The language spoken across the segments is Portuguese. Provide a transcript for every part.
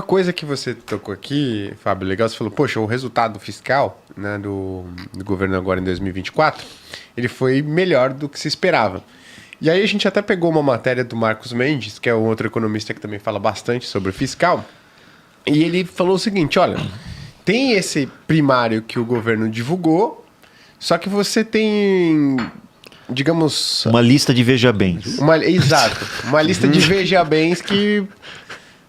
coisa que você tocou aqui, Fábio, legal, você falou, poxa, o resultado fiscal, né, do governo agora em 2024, ele foi melhor do que se esperava. E aí a gente até pegou uma matéria do Marcos Mendes, que é um outro economista que também fala bastante sobre o fiscal, e ele falou o seguinte, olha, tem esse primário que o governo divulgou, só que você tem, digamos... Uma lista de veja-bens. Exato, uma lista de veja-bens que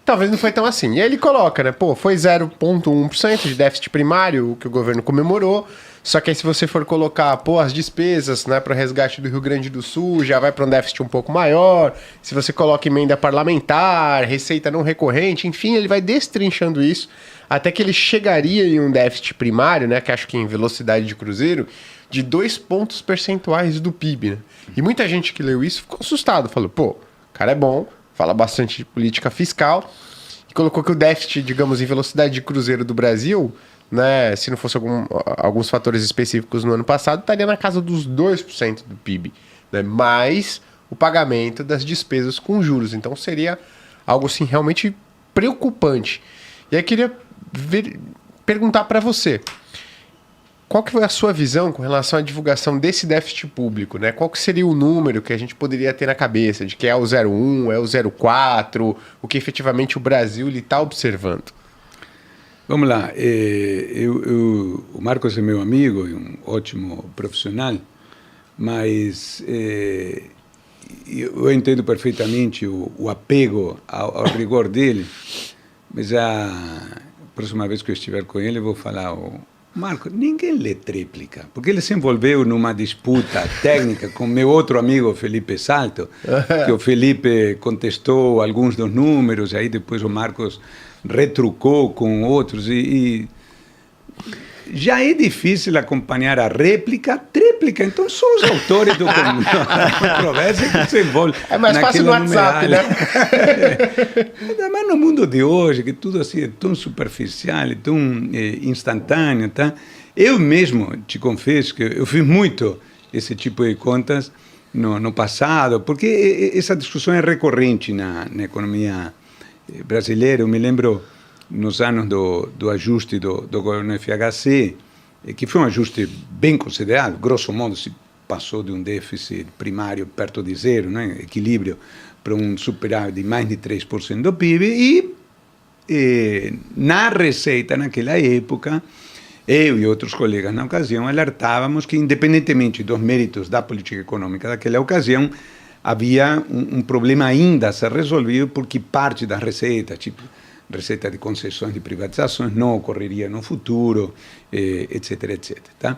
talvez não foi tão assim. E aí ele coloca, né, pô, foi 0,1% de déficit primário, o que o governo comemorou, só que aí se você for colocar, pô, as despesas, né, para o resgate do Rio Grande do Sul, já vai para um déficit um pouco maior. Se você coloca emenda parlamentar, receita não recorrente, enfim, ele vai destrinchando isso até que ele chegaria em um déficit primário, né, que acho que em velocidade de cruzeiro, de 2 pontos percentuais do PIB, né? E muita gente que leu isso ficou assustado, falou, pô, o cara é bom, fala bastante de política fiscal, e colocou que o déficit, digamos, em velocidade de cruzeiro do Brasil, né, se não fosse alguns fatores específicos no ano passado, estaria na casa dos 2% do PIB, né, mais o pagamento das despesas com juros. Então seria algo assim realmente preocupante. E aí eu queria perguntar para você, qual que foi a sua visão com relação à divulgação desse déficit público, né? Qual que seria o número que a gente poderia ter na cabeça, de que é o 0,1, é o 0,4, o que efetivamente o Brasil está observando? Vamos lá, o Marcos é meu amigo e um ótimo profissional, mas eu entendo perfeitamente o apego ao rigor dele, mas a próxima vez que eu estiver com ele eu vou falar, Marco, ninguém lê tríplica, porque ele se envolveu numa disputa técnica com meu outro amigo Felipe Salto, que o Felipe contestou alguns dos números, e aí depois o Marcos retrucou com outros, e já é difícil acompanhar a réplica, a tríplica, então são os autores da controvérsia que se envolvem. É mais fácil no WhatsApp, né? Mas no mundo de hoje, que tudo assim é tão superficial, tão instantâneo, tá? Eu mesmo te confesso que eu fiz muito esse tipo de contas no passado, porque essa discussão é recorrente na economia brasileira. Eu me lembro nos anos do ajuste do governo FHC, que foi um ajuste bem considerado, grosso modo se passou de um déficit primário perto de zero, né, equilíbrio, para um superávit de mais de 3% do PIB, e na receita, naquela época, eu e outros colegas na ocasião alertávamos que, independentemente dos méritos da política econômica daquela ocasião, havia um problema ainda a ser resolvido, porque parte da receita, tipo receita de concessões de privatizações, não ocorreria no futuro, etc, etc. Tá?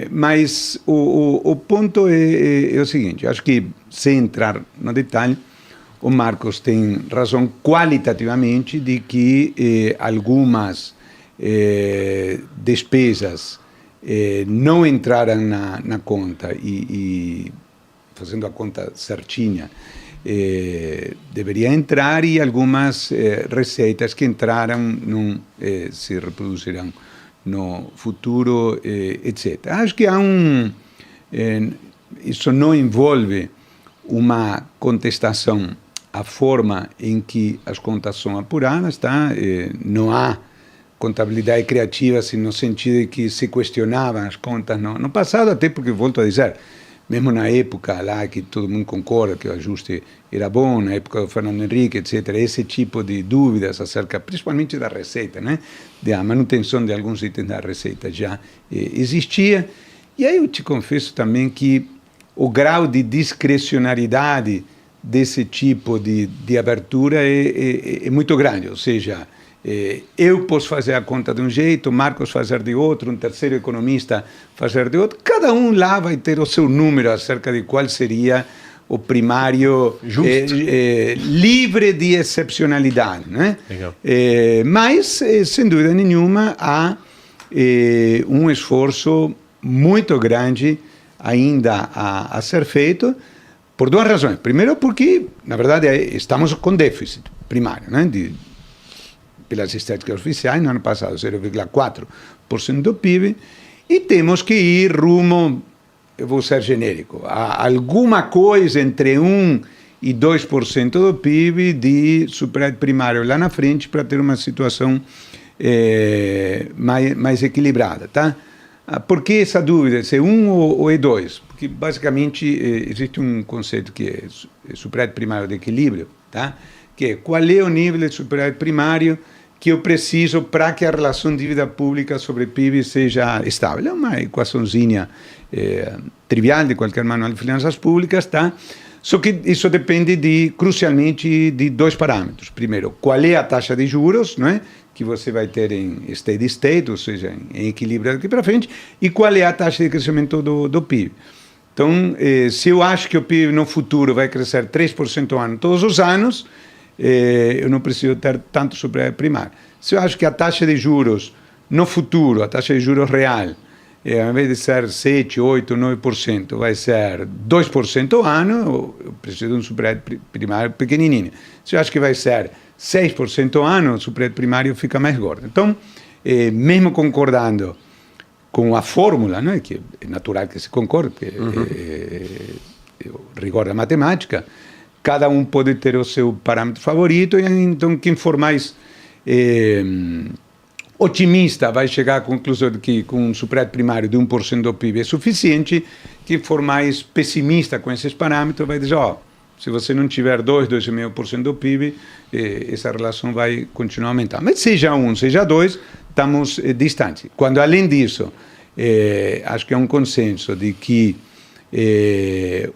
Mas o ponto é o seguinte, acho que, sem entrar no detalhe, o Marcos tem razão qualitativamente de que algumas despesas não entraram na conta e fazendo a conta certinha, deveria entrar, e algumas receitas que entraram não se reproduzirão no futuro, etc. Acho que há isso não envolve uma contestação à forma em que as contas são apuradas, tá? Não há contabilidade criativa, assim, no sentido de que se questionavam as contas no passado, até porque, volto a dizer, mesmo na época lá que todo mundo concorda que o ajuste era bom, na época do Fernando Henrique, etc., esse tipo de dúvidas acerca, principalmente da receita, né, da manutenção de alguns itens da receita já existia. E aí eu te confesso também que o grau de discrecionalidade desse tipo de abertura é muito grande, ou seja, eu posso fazer a conta de um jeito, Marcos fazer de outro, um terceiro economista fazer de outro, cada um lá vai ter o seu número acerca de qual seria o primário livre de excepcionalidade, né? Mas, sem dúvida nenhuma, há um esforço muito grande ainda a ser feito, por duas razões. Primeiro porque, na verdade, estamos com déficit primário, né? Pelas estatísticas oficiais, no ano passado, 0,4% do PIB, e temos que ir rumo, eu vou ser genérico, a alguma coisa entre 1 e 2% do PIB de superávit primário lá na frente para ter uma situação mais equilibrada, tá? Por que essa dúvida, se é 1 ou é 2? Porque, basicamente, existe um conceito que é superávit primário de equilíbrio, tá? Que é qual é o nível de superávit primário que eu preciso para que a relação dívida pública sobre PIB seja estável. É uma equaçãozinha trivial de qualquer manual de finanças públicas, tá? Só que isso depende crucialmente de 2 parâmetros. Primeiro, qual é a taxa de juros, não é? Que você vai ter em steady state, ou seja, em equilíbrio daqui para frente, e qual é a taxa de crescimento do PIB. Então, se eu acho que o PIB no futuro vai crescer 3% ao ano todos os anos, eu não preciso ter tanto superávit primário. Se eu acho que a taxa de juros no futuro, a taxa de juros real, ao invés de ser 7, 8, 9%, vai ser 2% ao ano, eu preciso de um superávit primário pequenininho. Se eu acho que vai ser 6% ao ano, o superávit primário fica mais gordo. Então, mesmo concordando com a fórmula, né, que é natural que se concorde, porque é o rigor da matemática, cada um pode ter o seu parâmetro favorito, e então quem for mais otimista vai chegar à conclusão de que com um superávit primário de 1% do PIB é suficiente. Quem for mais pessimista com esses parâmetros vai dizer, se você não tiver 2,5% do PIB, essa relação vai continuar aumentando. Mas seja 1, seja 2, estamos distantes. Quando, além disso, acho que é um consenso de que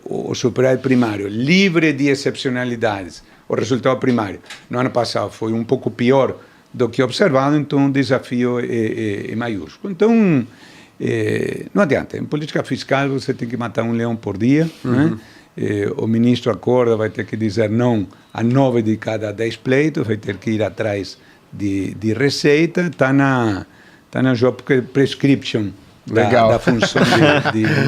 o superávit primário, livre de excepcionalidades, o resultado primário no ano passado foi um pouco pior do que observado, então o desafio é maiúsculo. Então, não adianta, em política fiscal você tem que matar um leão por dia, né? O ministro acorda, vai ter que dizer não a 9 de cada 10 pleitos, vai ter que ir atrás de receita, está na job prescription da função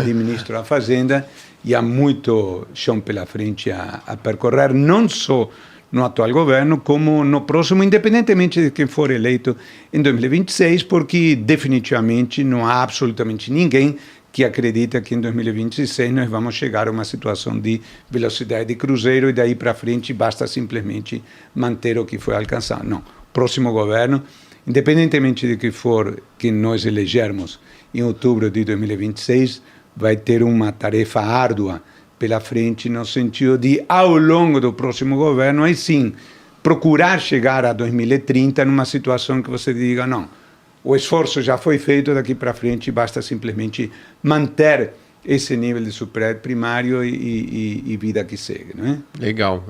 de ministro da Fazenda, e há muito chão pela frente a percorrer, não só no atual governo, como no próximo, independentemente de quem for eleito em 2026, porque definitivamente não há absolutamente ninguém que acredita que em 2026 nós vamos chegar a uma situação de velocidade de cruzeiro e daí para frente basta simplesmente manter o que foi alcançado. Não, próximo governo, independentemente de que for que nós elegermos em outubro de 2026, vai ter uma tarefa árdua pela frente, no sentido de, ao longo do próximo governo, aí sim, procurar chegar a 2030 numa situação que você diga, não, o esforço já foi feito, daqui para frente basta simplesmente manter esse nível de superávit primário e vida que segue, não é? Legal.